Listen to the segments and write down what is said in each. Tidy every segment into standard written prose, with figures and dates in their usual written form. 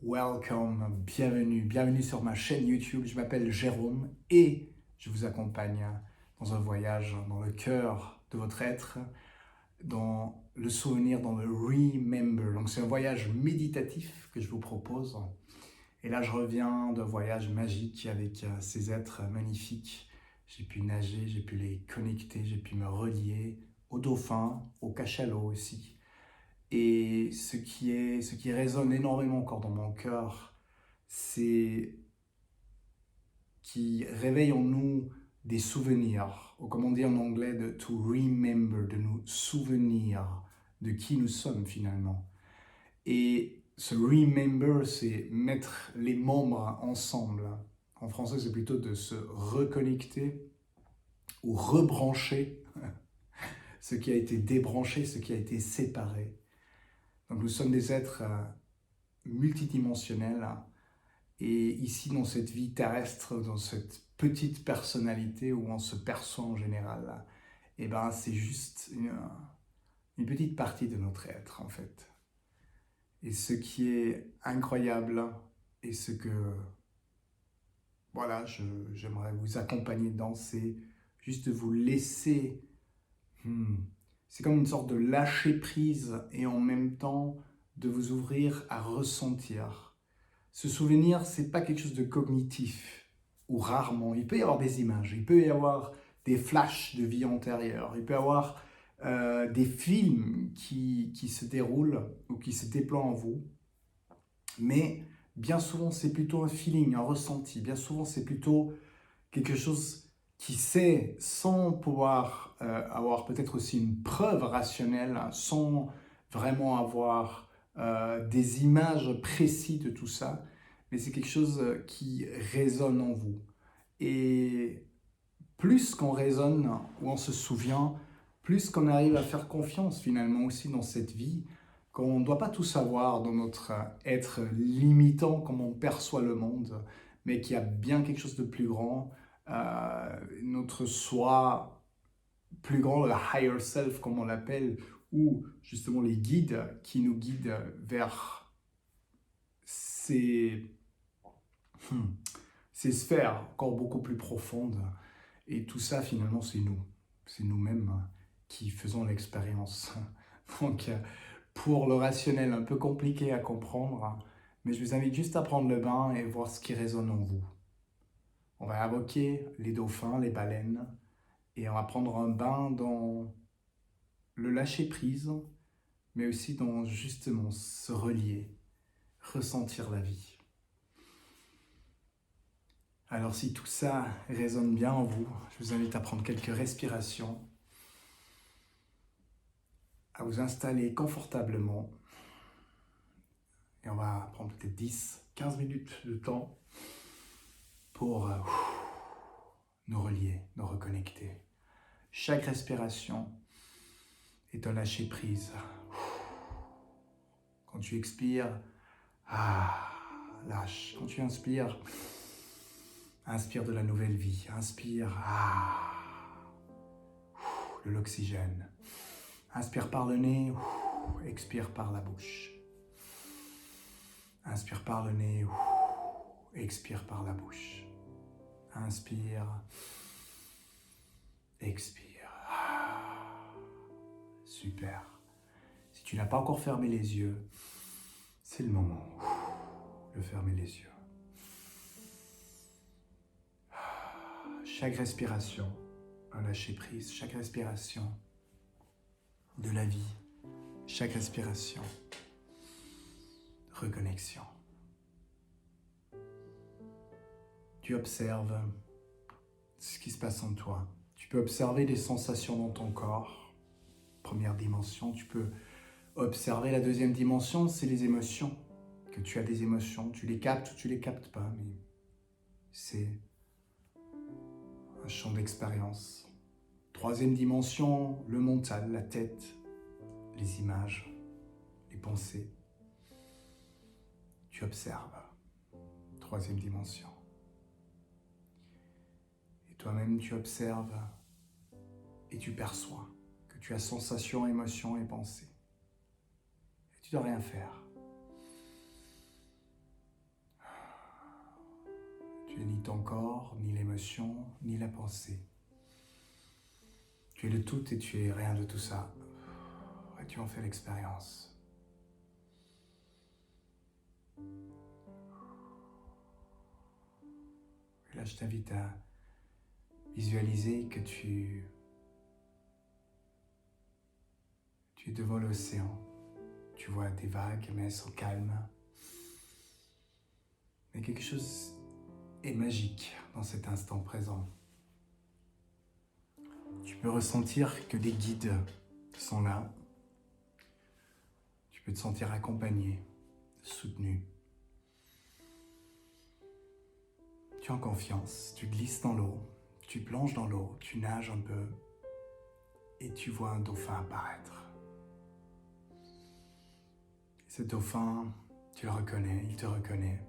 Welcome, bienvenue sur ma chaîne YouTube. Je m'appelle Jérôme et je vous accompagne dans un voyage dans le cœur de votre être, dans le souvenir, dans le remember. Donc c'est un voyage méditatif que je vous propose. Et là je reviens d'un voyage magique avec ces êtres magnifiques. J'ai pu nager, j'ai pu les connecter, j'ai pu me relier aux dauphins, aux cachalots aussi. Et ce qui résonne énormément encore dans mon cœur, c'est qui réveille en nous des souvenirs, ou comme on dit en anglais, de to remember, de nous souvenir de qui nous sommes finalement. Et ce remember, c'est mettre les membres ensemble. En français, c'est plutôt de se reconnecter ou rebrancher ce qui a été débranché, ce qui a été séparé. Donc nous sommes des êtres multidimensionnels et ici dans cette vie terrestre, dans cette petite personnalité où on se perçoit en général, et ben c'est juste une petite partie de notre être en fait. Et ce qui est incroyable et ce que voilà, j'aimerais vous accompagner dans, c'est juste de vous laisser. C'est comme une sorte de lâcher prise et en même temps de vous ouvrir à ressentir. Ce souvenir, c'est pas quelque chose de cognitif ou rarement. Il peut y avoir des images, il peut y avoir des flashs de vie antérieure, il peut y avoir des films qui se déroulent ou qui se déploient en vous. Mais bien souvent, c'est plutôt un feeling, un ressenti. Bien souvent, c'est plutôt quelque chose qui sait, sans pouvoir avoir peut-être aussi une preuve rationnelle, sans vraiment avoir des images précises de tout ça, mais c'est quelque chose qui résonne en vous. Et plus qu'on résonne ou on se souvient, plus qu'on arrive à faire confiance finalement aussi dans cette vie, qu'on ne doit pas tout savoir dans notre être limitant, comme on perçoit le monde, mais qu'il y a bien quelque chose de plus grand, notre soi plus grand, le higher self comme on l'appelle, ou justement les guides qui nous guident vers ces, ces sphères encore beaucoup plus profondes. Et tout ça, finalement, c'est nous. C'est nous-mêmes qui faisons l'expérience. Donc, pour le rationnel, un peu compliqué à comprendre, mais je vous invite juste à prendre le bain et voir ce qui résonne en vous. On va invoquer les dauphins, les baleines, et on va prendre un bain dans le lâcher-prise, mais aussi dans justement se relier, ressentir la vie. Alors si tout ça résonne bien en vous, je vous invite à prendre quelques respirations, à vous installer confortablement. Et on va prendre peut-être 10-15 minutes de temps pour nous relier, nous reconnecter. Chaque respiration est un lâcher prise. Quand tu expires, lâche. Quand tu inspires, inspire de la nouvelle vie. Inspire de l'oxygène. Inspire par le nez, expire par la bouche. Inspire par le nez, expire par la bouche. Inspire, expire. Super. Si tu n'as pas encore fermé les yeux, c'est le moment de fermer les yeux. Chaque respiration, un lâcher prise. Chaque respiration de la vie. Chaque respiration, reconnexion. Tu observes ce qui se passe en toi. Tu peux observer les sensations dans ton corps. Première dimension, tu peux observer la deuxième dimension, c'est les émotions. Que tu as des émotions, tu les captes ou tu les captes pas, mais c'est un champ d'expérience. Troisième dimension, le mental, la tête, les images, les pensées. Tu observes. Troisième dimension. Et toi-même, tu observes et tu perçois que tu as sensations, émotions et pensées. Et tu ne dois rien faire. Tu es ni ton corps, ni l'émotion, ni la pensée. Tu es le tout et tu es rien de tout ça. Et tu en fais l'expérience. Et là, je t'invite à visualiser que tu es devant l'océan. Tu vois des vagues, mais elles sont calmes. Mais quelque chose est magique dans cet instant présent. Tu peux ressentir que des guides sont là. Tu peux te sentir accompagné, soutenu. Tu es en confiance, tu glisses dans l'eau, tu plonges dans l'eau, tu nages un peu et tu vois un dauphin apparaître. Ce dauphin, tu le reconnais, il te reconnaît.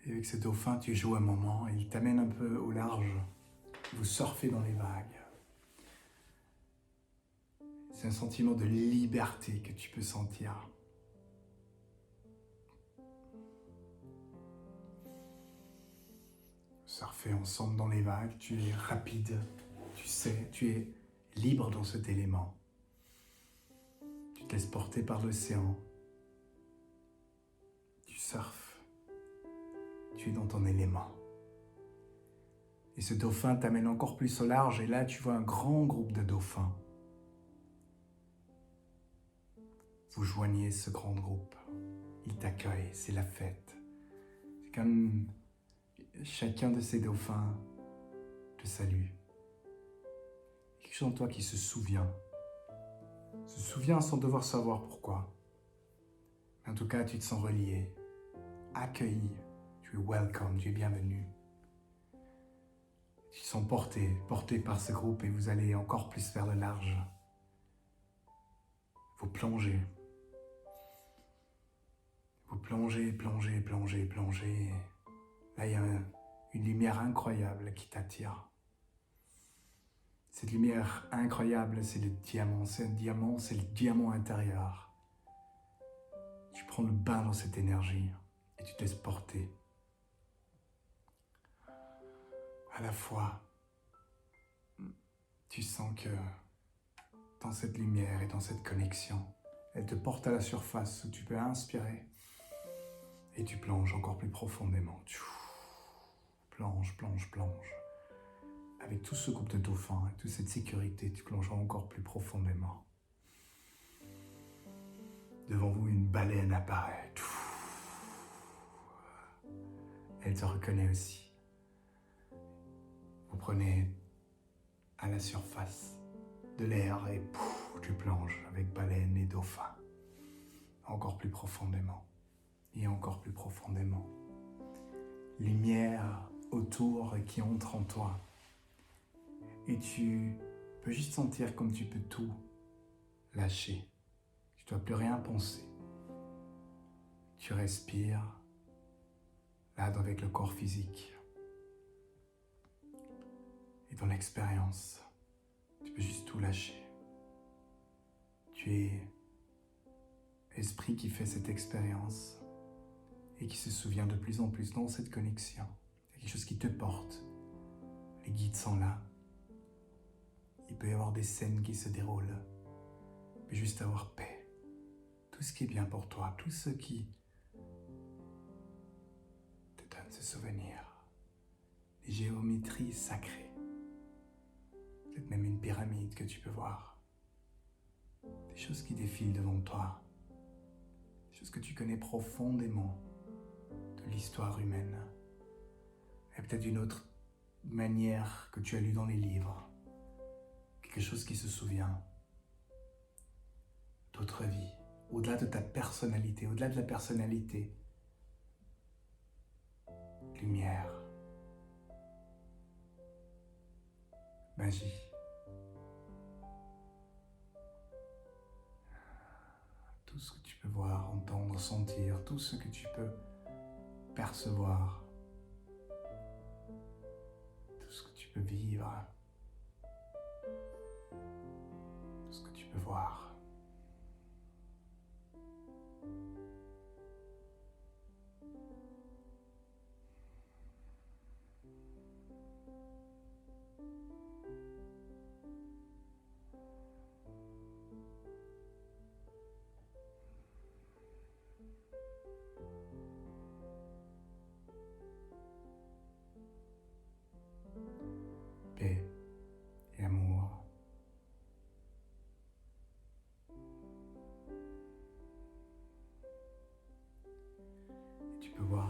Et avec ce dauphin, tu joues un moment et il t'amène un peu au large. Vous surfez dans les vagues. C'est un sentiment de liberté que tu peux sentir. Surfer ensemble dans les vagues, tu es rapide, tu sais, tu es libre dans cet élément. Tu te laisses porter par l'océan. Tu surfes. Tu es dans ton élément. Et ce dauphin t'amène encore plus au large et là tu vois un grand groupe de dauphins. Vous joignez ce grand groupe. Il t'accueille, c'est la fête. C'est comme chacun de ces dauphins te salue. Quelque chose en toi qui se souvient sans devoir savoir pourquoi. En tout cas, tu te sens relié, accueilli, tu es welcome, tu es bienvenu. Tu te sens porté par ce groupe et vous allez encore plus vers le large. Vous plongez. Vous plongez. Là, il y a une lumière incroyable qui t'attire. Cette lumière incroyable, c'est le diamant. C'est le diamant intérieur. Tu prends le bain dans cette énergie et tu te laisses porter. À la fois, tu sens que dans cette lumière et dans cette connexion, elle te porte à la surface où tu peux inspirer et tu plonges encore plus profondément. Plonge. Avec tout ce groupe de dauphins et toute cette sécurité, tu plongeras encore plus profondément. Devant vous, une baleine apparaît. Elle te reconnaît aussi. Vous prenez à la surface de l'air et tu plonges avec baleine et dauphin. Encore plus profondément. Et encore plus profondément. Lumière autour qui entre en toi. Et tu peux juste sentir comme tu peux tout lâcher. Tu ne dois plus rien penser. Tu respires, là avec le corps physique. Et dans l'expérience, tu peux juste tout lâcher. Tu es esprit qui fait cette expérience et qui se souvient de plus en plus dans cette connexion. Il y a quelque chose qui te porte. Les guides sont là. Il peut y avoir des scènes qui se déroulent. Il peut juste avoir paix. Tout ce qui est bien pour toi, tout ce qui te donne ce souvenir. Des géométries sacrées. Peut-être même une pyramide que tu peux voir. Des choses qui défilent devant toi. Des choses que tu connais profondément de l'histoire humaine. Et peut-être d'une autre manière que tu as lue dans les livres. Quelque chose qui se souvient d'autres vies, au-delà de ta personnalité, au-delà de la personnalité. Lumière, magie. Tout ce que tu peux voir, entendre, sentir, tout ce que tu peux percevoir, tout ce que tu peux vivre, tout ce que tu peux voir.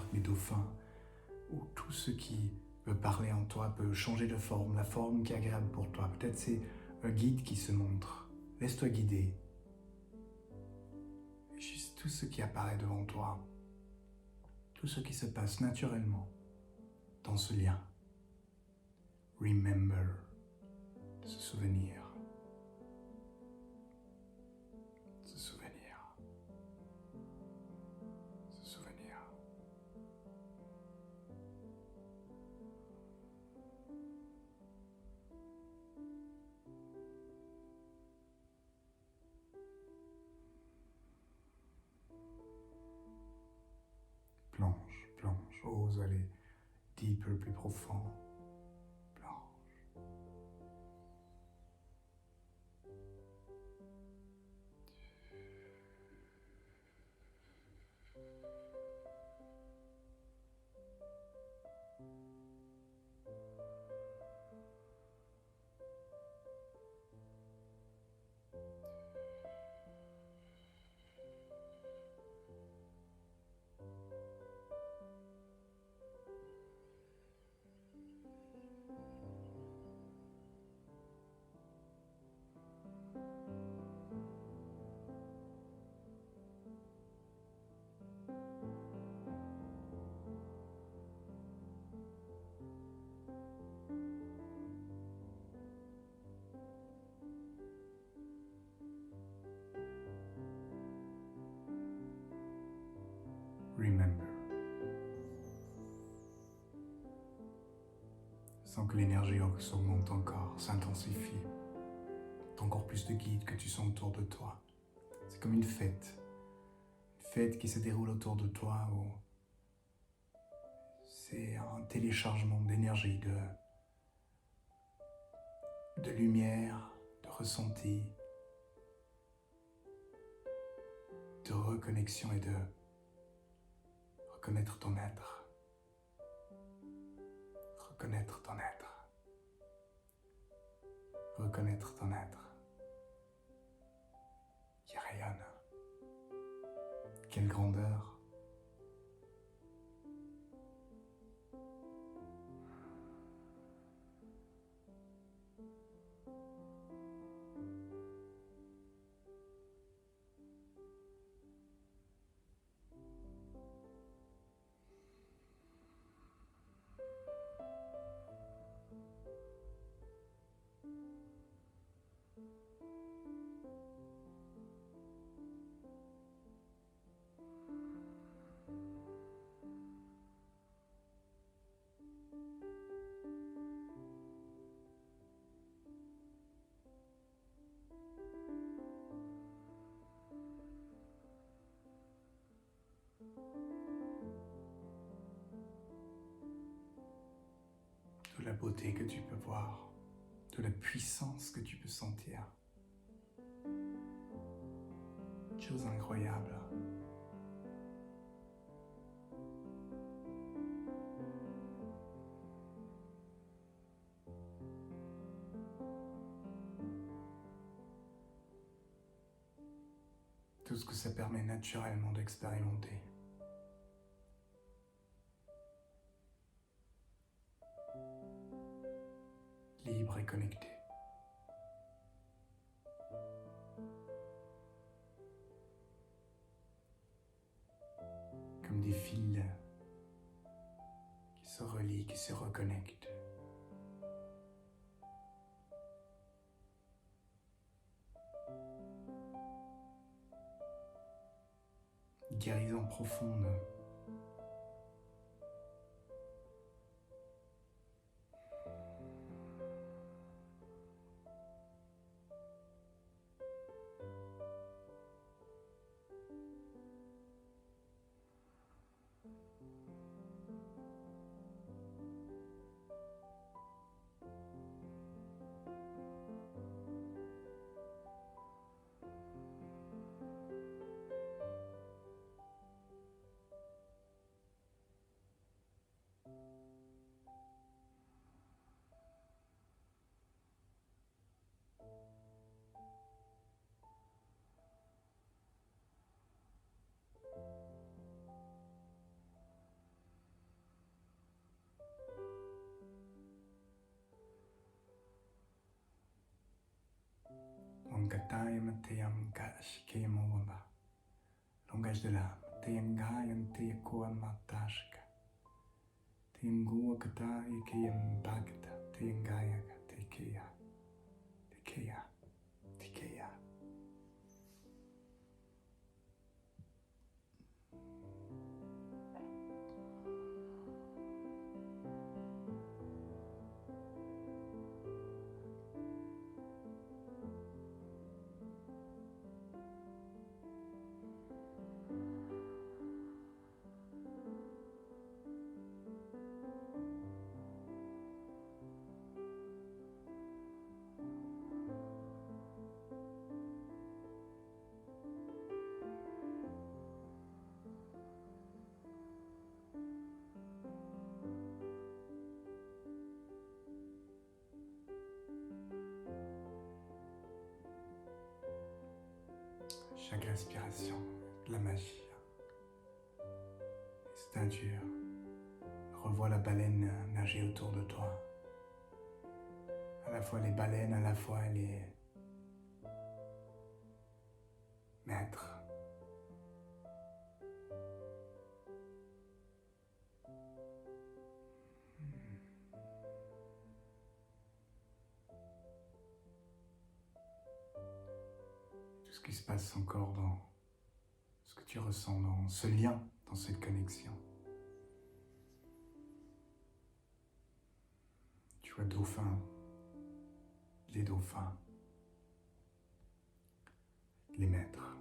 sharks, les dauphins, ou tout ce qui veut parler en toi peut changer de forme, la forme qui est agréable pour toi. Peut-être c'est un guide qui se montre. Laisse-toi guider. Et juste tout ce qui apparaît devant toi, tout ce qui se passe naturellement dans ce lien. Remember, de se souvenir. Se souvenir. Se souvenir. Plonge, plonge, ose aller deeper, plus profond. Plonge. Remember. Sens que l'énergie s'augmente encore, s'intensifie. Encore plus de guides que tu sens autour de toi. C'est comme une fête. Une fête qui se déroule autour de toi où c'est un téléchargement d'énergie, de lumière, de ressenti, de reconnexion et de reconnaître ton être. Reconnaître ton être. Reconnaître ton être. Qui rayonne. Quelle grandeur. De la beauté que tu peux voir, de la puissance que tu peux sentir. Chose incroyable. Tout ce que ça permet naturellement d'expérimenter. Libre et connecté. Comme des fils qui se relient, qui se reconnectent. Guérison profonde. Katayam Teyam Kashikemawamba. Langage de l'âme. Teyam Gayan Teyakoamatashka. Teyam Guakata Ekeyam Bhagata. Teyam Gayaka Tekeya. Tekeya. Tekeya. Chaque respiration, de la magie. C'est dur. Revois la baleine nager autour de toi. À la fois les baleines, à la fois les maîtres. Tout ce qui se passe encore dans ce que tu ressens, dans ce lien, dans cette connexion. Tu vois les dauphins, les maîtres.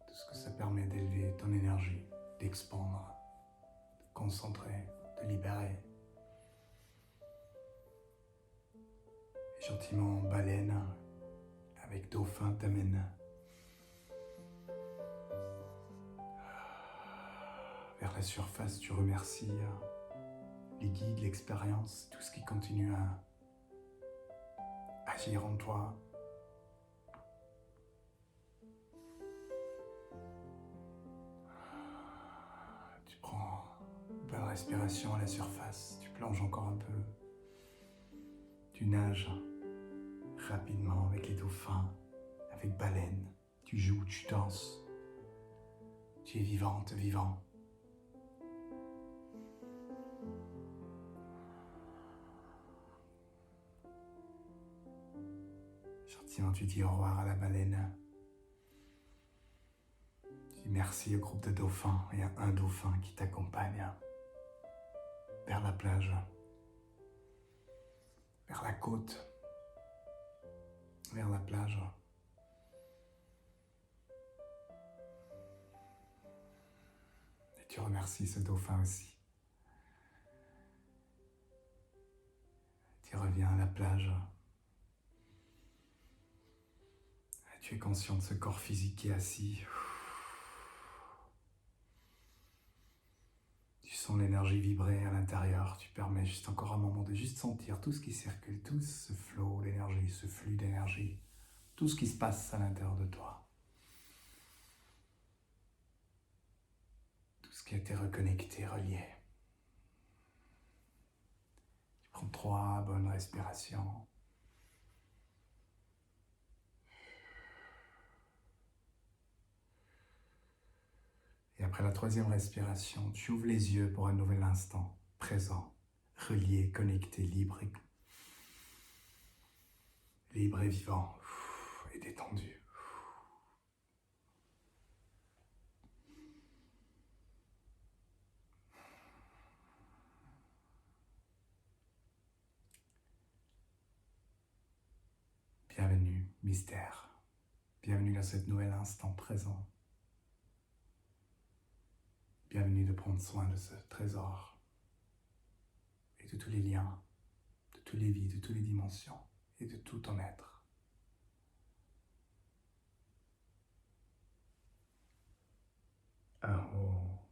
Tout ce que ça permet d'élever ton énergie, d'expandre, de concentrer, de libérer. Et gentiment, baleine avec dauphin t'amène vers la surface. Tu remercies les guides, l'expérience, tout ce qui continue à agir en toi. Tu prends une bonne respiration à la surface, tu plonges encore un peu. Tu nages rapidement avec les dauphins, avec baleines. Tu joues, tu danses. Tu es vivante, vivant. Gentiment, tu dis au revoir à la baleine. Tu dis merci au groupe de dauphins. Il y a un dauphin qui t'accompagne vers la plage, vers la côte, vers la plage. Et tu remercies ce dauphin aussi. Tu reviens à la plage. Tu es conscient de ce corps physique qui est assis. Tu sens l'énergie vibrer à l'intérieur. Tu permets juste encore un moment de juste sentir tout ce qui circule, tout ce flow d'énergie, ce flux d'énergie, tout ce qui se passe à l'intérieur de toi. Tout ce qui a été reconnecté, relié. Tu prends 3 bonnes respirations. Et après la 3e respiration, tu ouvres les yeux pour un nouvel instant, présent, relié, connecté, libre et vivant, et détendu. Bienvenue, mystère. Bienvenue dans cet nouvel instant présent. Bienvenue de prendre soin de ce trésor et de tous les liens, de toutes les vies, de toutes les dimensions et de tout ton être. Aho.